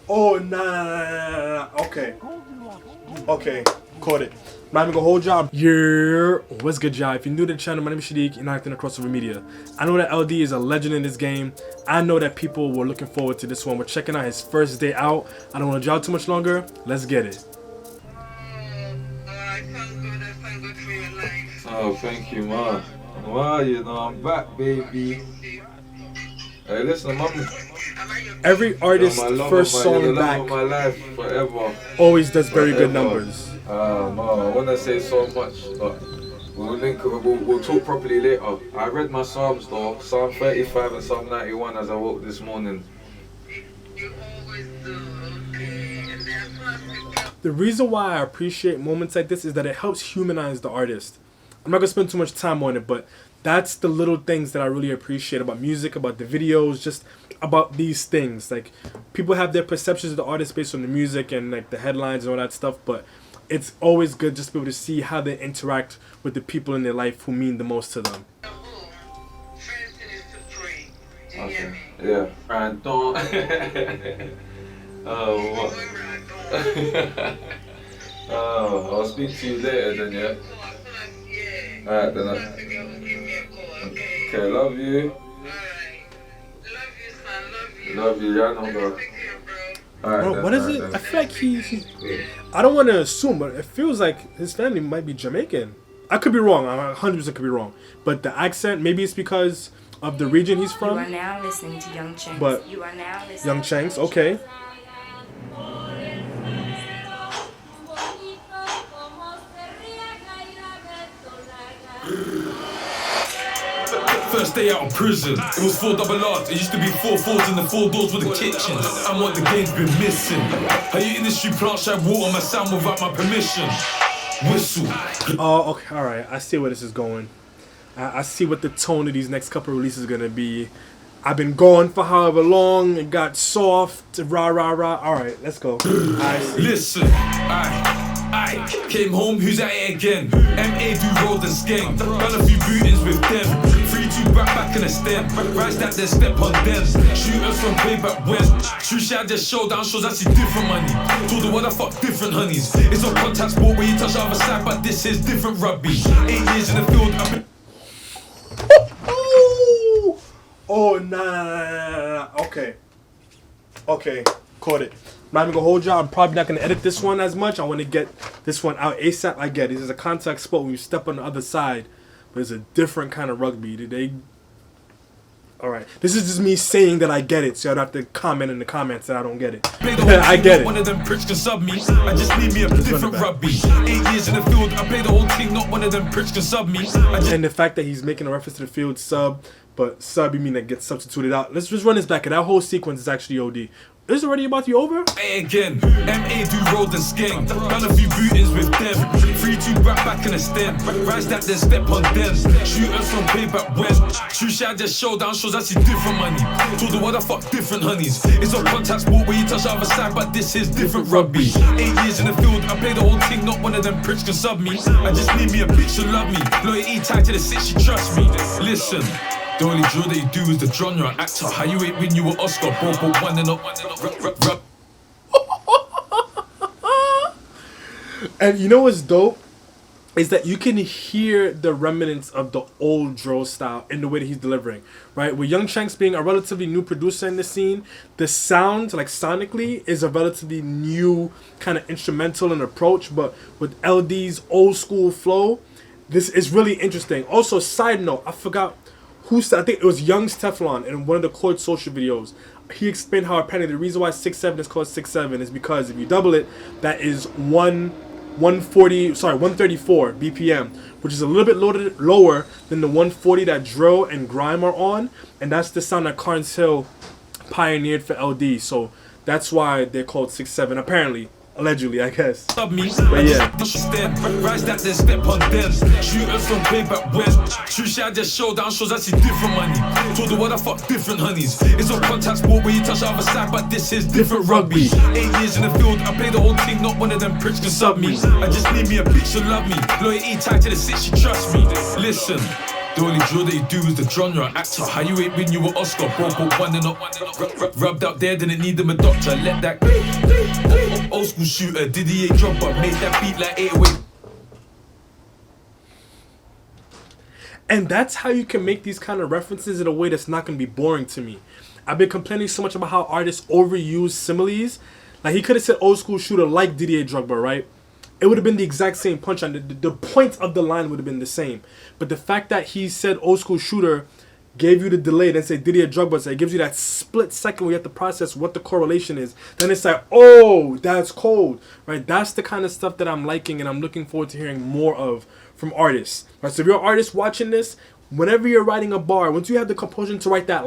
Oh, nah. Okay. Okay. Caught it. I'm not even gonna hold y'all. Yeah. What's good, y'all? If you're new to the channel, my name is Shadiq. You're not acting across KRXOVR Media. I know that LD is a legend in this game. I know that people were looking forward to this one. We're checking out his first day out. I don't want to draw too much longer. Let's get it. Oh, thank you, ma. Wow, you know, I'm back, baby. Hey, listen, mum. Every artist's first song back of my life forever. always does very good numbers. Ma, I want to say so much, but we'll talk properly later. I read my Psalms though, Psalm 35 and Psalm 91 as I woke this morning. You always do, okay? And that's why The reason why I appreciate moments like this is that it helps humanize the artist. I'm not gonna spend too much time on it, but that's the little things that I really appreciate about music, about the videos, just about these things. Like, people have their perceptions of the artist based on the music and like the headlines and all that stuff, but it's always good just to be able to see how they interact with the people in their life who mean the most to them. first thing is to pray. Do you Okay. hear me? Yeah. And don't. Oh, what? Oh, I'll speak to you later then, yeah? Yeah. Alright then. Give me a call, okay? Okay, love you. Alright. Love you, son. Love you. Love you, yeah, no, bro. Take care, bro. Alright, Bro, then, what is alright, it? then. I feel like he I don't want to assume, but it feels like his family might be Jamaican. I could be wrong. I 100% could be wrong. But the accent, maybe it's because of the region he's You from. are now listening to Young Chanks. But You are now listening Young Chanks, okay. First day out of prison, it was 4 double R's. It used to be 4 fours and the 4 doors with the kitchen. And what the game's been missing. How you industry plant shy water my sound without my permission. Whistle. Oh, okay, alright. I see where this is going. I see what the tone of these next couple of releases is going to be. I've been gone for however long. It got soft. Rah, rah, rah. Alright, let's go. I see. Listen, I came home, who's at it again? MA do rolled and skeng. Done a few bootings with them. 3-2 back in a stem. Rise that then step on them. Shooters from payback when. True shit, just showdown shows I see different money. Told the world I fuck different honeys. It's a contact sport where you touch the other side, but this is different rugby. 8 years in the field, I've been. Oh, nah. Okay. Okay. Caught it. I'm not even going to hold y'all. I'm probably not going to edit this one as much. I want to get this one out ASAP. I get it. This is a contact sport when you step on the other side. But it's a different kind of rugby. Alright. This is just me saying that I get it. So you don't have to comment in the comments that I don't get it. I get it. One of them pricks can sub me. I just need me a different rugby. 8 years in the field, I play the whole thing. Not one of them pricks can sub me. And the fact that he's making a reference to the field sub, but sub you mean that gets substituted out. Let's just run this back. That whole sequence is actually OD. Is it already about to be over? Again, MA do rolled and skeng. Done a few bootings with them. 3-2 back in a stem. Rise that then step on them. Shooters from payback when. True shit, just showdown shows I see different money. Told the world I fuck different honeys. It's a contact sport where you touch the other side, but this is different rugby. 8 years in the field, I play the whole thing. Not one of them pricks can sub me. I just need me a bitch to love me. Loyalty tied to the sit, she trust me. Listen. The only drill that you do is the genre actor. How you ain't win you an Oscar, bro, but one and up. And you know what's dope? Is that you can hear the remnants of the old drill style in the way that he's delivering, right? With Young Chanks being a relatively new producer in the scene, the sound, like sonically, is a relatively new kind of instrumental and approach, but with LD's old school flow, this is really interesting. Also, side note, I forgot who said, I think it was Young's Teflon in one of the Chord Social videos. He explained how apparently the reason why 6.7 is called 6.7 is because if you double it, that is 134 BPM, which is a little bit lower than the 140 that drill and grime are on, and that's the sound that Carnes Hill pioneered for LD. So that's why they're called 6.7 apparently. Allegedly, I guess. But yeah. Rise that then step on them. Shooters from payback when. True shit, just showdown shows I see different money. Told the world I fuck different honeys. It's a contact sport where you touch the other side, but this is different rugby. 8 years in the field, I play the whole thing. Not one of them pricks can sub me. I just need me a bitch to love me. Loyalty tied to the sit, she trust me. Listen. The only drill that you do is the genre actor. How you ain't win you an Oscar, bro, but one and up. Rubbed out there, didn't need them a doctor. Let that Old school shooter, D.A. dropper, made that beat like 808. And that's how you can make these kind of references in a way that's not going to be boring to me. I've been complaining so much about how artists overuse similes. Like, he could have said old school shooter like Didier Drogba, right? It would have been the exact same punchline. The point of the line would have been the same. But the fact that he said old school shooter, gave you the delay, then say Didier Drogba, so it gives you that split second where you have to process what the correlation is. Then it's like, oh, that's cold, right? That's the kind of stuff that I'm liking and I'm looking forward to hearing more of from artists. Right? So if you're an artist watching this, whenever you're writing a bar, once you have the composition to write that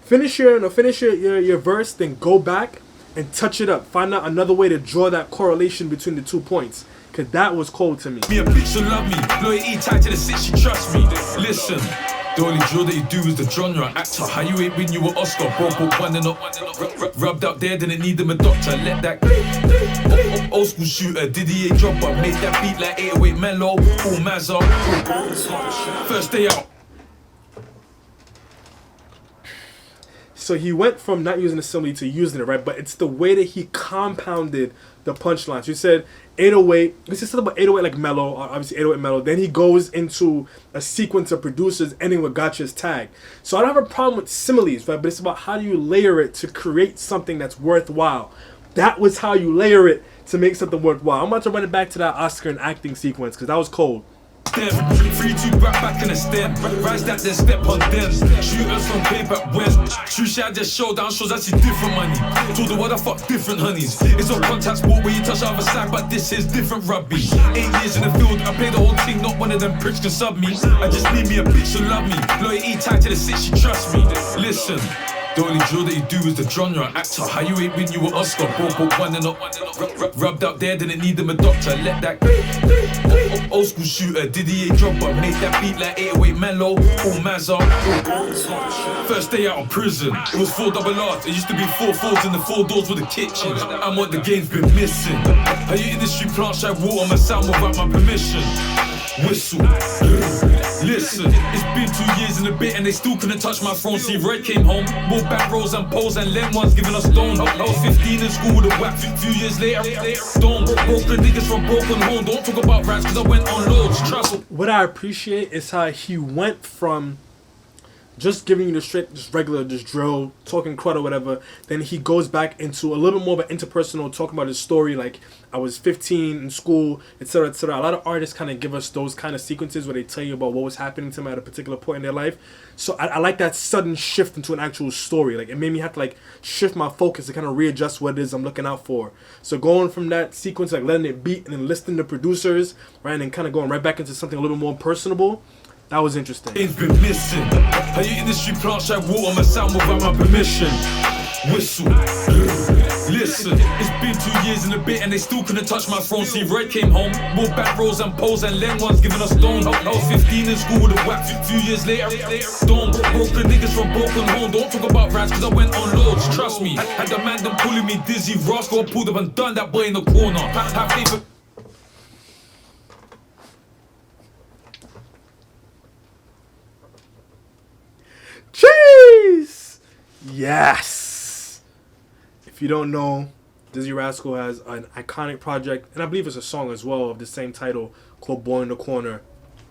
finish your verse, then go back and touch it up. Find out another way to draw that correlation between the 2 points. Cause that was cold to me. Me a bitch, so love me. Loyalty tied to the shit, she trust me. Listen. The only drill that you do is the genre. Actor, how you ain't win you an Oscar? Broke up one and up. Rubbed out there, didn't need them a doctor. Let that old school shooter, Didier dropper. Made that beat like 808 mellow. All Mazza. First day out. So he went from not using assembly to using it, right? But it's the way that he compounded the punchlines. You said 808. He said something about 808 like mellow, obviously 808 mellow. Then he goes into a sequence of producers ending with Gotcha's tag. So I don't have a problem with similes, right? But it's about how do you layer it to create something that's worthwhile. That was how you layer it to make something worthwhile. I'm about to run it back to that Oscar and acting sequence because that was cold. 3-2 back in a stem. Rise that then step on them. Shooters from payback when. True shit, I just showdown shows I see different money. Told the world I fuck different honeys. It's a contact sport where you touch the other side, but this is different rugby. 8 years in the field, I play the whole thing, not one of them pricks can sub me. I just need me a bitch to love me. Loyalty tied to the shit, she trust me. Listen. The only drill that you do is the genre. Actor, how you ain't win you an Oscar? Broke up one and up. Rubbed out there, didn't need them a doctor. Let that old school shooter, Didier dropper. Made that beat like 808 mellow. All Mazza. First day out of prison, it was 4 double R's. It used to be 4 fours in the 4 doors with the kitchens. And what the game's been missing. How you industry plant shy water my sound without my permission. Whistle. Listen, it's been 2 years and a bit and they still couldn't touch my throne. See, Red came home, more back rows and poles and Len ones giving us stone. I was 15 in school with a whack, few years later, stone. Broken niggas from broken home, don't talk about rats cause I went on loads, trust. What I appreciate is how he went from just giving you the straight, just regular, just drill, talking crud or whatever. Then he goes back into a little bit more of an interpersonal, talking about his story, like I was 15 in school, etc., etc. A lot of artists kind of give us those kind of sequences where they tell you about what was happening to them at a particular point in their life. So I like that sudden shift into an actual story. Like it made me have to like shift my focus to kind of readjust what it is I'm looking out for. So going from that sequence, like letting it beat and then listening to producers, right, and then kind of going right back into something a little bit more personable. That was interesting. It's been missing. How your industry plant shy water my sound without my permission. Whistle. Listen, it's been 2 years and a bit and they still couldn't touch my throne. See, Red came home, more back rows and poles and Len ones giving us stone. I was 15 in school with a whack, few years later, stone. Broken niggas from broken home, don't talk about rats cause I went on loads, trust me. Had the man them pulling me dizzy, Roscoe pulled up and done that boy in the corner. Have faith in Jeez! Yes! If you don't know, Dizzy Rascal has an iconic project, and I believe it's a song as well of the same title, called Boy in the Corner,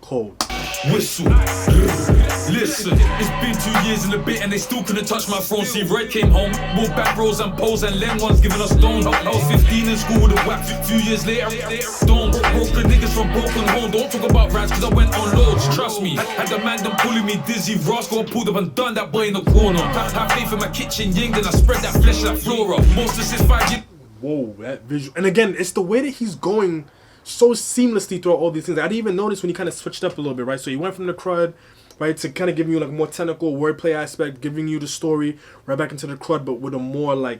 Cold. Whistle. Listen, it's been 2 years and a bit and they still couldn't touch my throne. See, Red came home, more back rows and poles and Len ones giving us stone. I was 15 in school with a whack, few years later, stone. Broken niggas from broken home, don't talk about rats cause I went on loads, trust me. Had the man them pulling me dizzy, Roscoe pulled up and done that boy in the corner. Have faith in my kitchen ying, then I spread that flesh like flora. Most of this 5 years. Whoa, that visual. And again, it's the way that he's going so seamlessly throughout all these things. I didn't even notice when he kind of switched up a little bit, right? So he went from the crud, right, to kind of giving you like more technical wordplay aspect, giving you the story, right back into the crud, but with a more like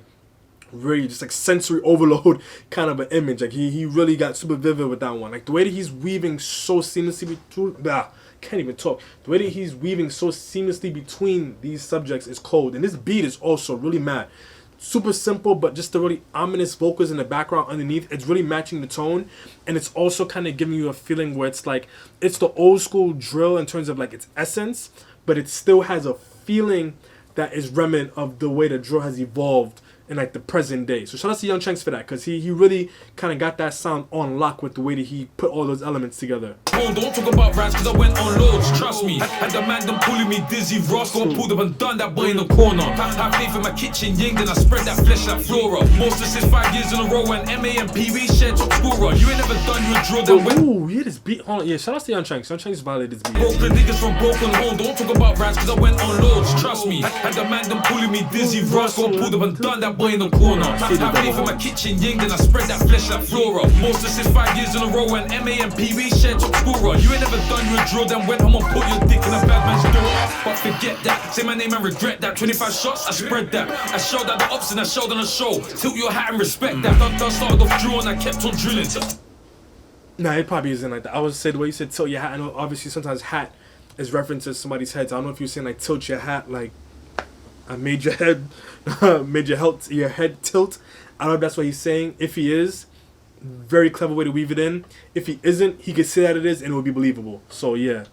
really just like sensory overload kind of an image. Like he really got super vivid with that one. Like the way that he's weaving so seamlessly between, can't even talk. The way that he's weaving so seamlessly between these subjects is cold. And this beat is also really mad. Super simple, but just the really ominous vocals in the background underneath, it's really matching the tone, and it's also kind of giving you a feeling where it's like it's the old school drill in terms of like its essence, but it still has a feeling that is remnant of the way the drill has evolved in like the present day. So shout out to Young Chanks for that, because he really kind of got that sound on lock with the way that he put all those elements together. Don't talk about rats cause I went on loads, trust me. Had the man them pulling me dizzy, Roscoe pulled up and done that boy in the corner. Have faith in my kitchen ying, then I spread that flesh like flora. Most of this 5 years in a row and MA and PB shared top scorer. You ain't never done your drill, then went. Ooh, yeah, this beat. Hold on, yeah, shout out to Young Chanks. Young Chanks violated this beat. Broken niggas from broken home, don't talk about rats cause I went on loads, trust me. Had the man them pulling me dizzy, Roscoe pulled up and done that boy in the corner. Have faith in my kitchen ying, then I spread that flesh like flora. Most of this 5 years in a row and MA and PB shared top scorer. You ain't never done your drill, then went home and put your dick in a bad man's door. But forget that, say my name and regret that. 25 shots, I spread that. I showed out the ops and I showed on the show. Tilt your hat and respect that. Done started off drill and I kept on drilling. Nah, it probably isn't like that. I would say the way you said tilt your hat. I know obviously sometimes hat is reference to somebody's heads. I don't know if you're saying like tilt your hat, like I made your head, made your head tilt. I don't know if that's what he's saying. If he is, very clever way to weave it in. If he isn't, he could say that it is and it would be believable. So yeah.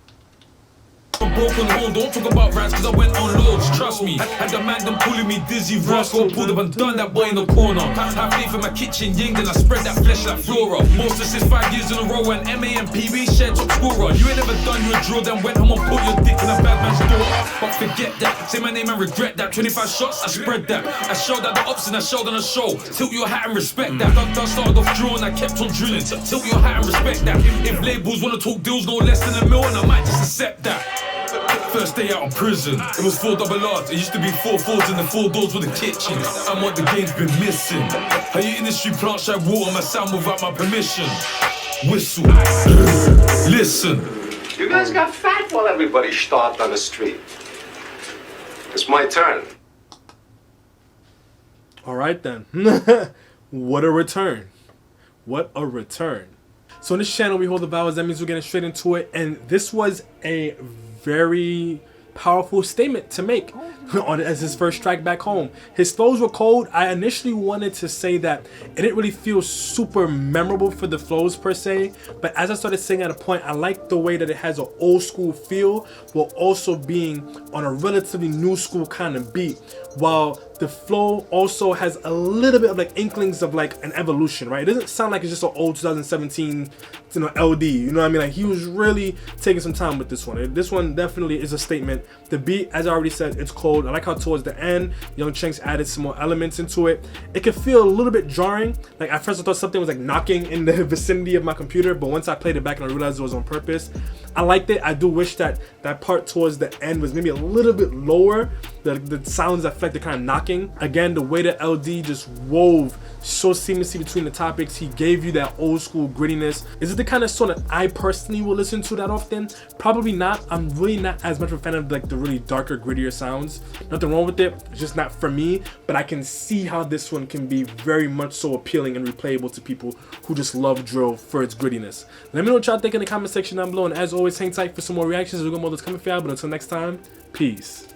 Broken home, don't talk about rats cause I went on loads, trust me. Had the man them pulling me dizzy, Roscoe pulled up and done that boy in the corner. Have faith in my kitchen ying, then I spread that flesh like flora. Most of this 5 years in a row and MA and PB shared top scorer. You ain't never done your drill, then went home and put your dick in a bad man's door. But forget that, say my name and regret that. 25 shots, I spread that. I showed out the ops and I showed on the show. Tilt your hat and respect that. Done started off drill and I kept on drilling. Tilt your hat and respect that. If labels wanna talk deals no less than $1 million, I might just accept that. First day out of prison, it was 4 double R's. It used to be 4 fours and the 4 doors with the kitchen. And what the game's been missing. How your industry plants like water my sound without my permission. Whistle, listen. You guys got fat while everybody starved on the street. It's my turn. All right then. What a return. What a return. So on this channel we hold the vowels. That means we're getting straight into it. And this was a very powerful statement to make on as his first track back home. His flows were cold. I initially wanted to say that it didn't really feel super memorable for the flows per se, but as I started saying at a point, I like the way that it has an old school feel while also being on a relatively new school kind of beat, while the flow also has a little bit of like inklings of like an evolution, right? It doesn't sound like it's just an old 2017 LD, you know what I mean? Like he was really taking some time with this one. This one definitely is a statement. The beat, as I already said, it's cold. I like how towards the end, Young Chanks added some more elements into it. It could feel a little bit jarring. Like at first I thought something was like knocking in the vicinity of my computer, but once I played it back and I realized it was on purpose, I liked it. I do wish that that part towards the end was maybe a little bit lower. The sounds that felt like they're kind of knocking. Again, the way that LD just wove so seamlessly between the topics, he gave you that old school grittiness. Is it the kind of song that I personally will listen to that often? Probably not. I'm really not as much of a fan of like the really darker, grittier sounds. Nothing wrong with it, it's just not for me, but I can see how this one can be very much so appealing and replayable to people who just love drill for its grittiness. Let me know what y'all think in the comment section down below, and as always, hang tight for some more reactions. We're gonna more that's coming for y'all, but until next time, peace.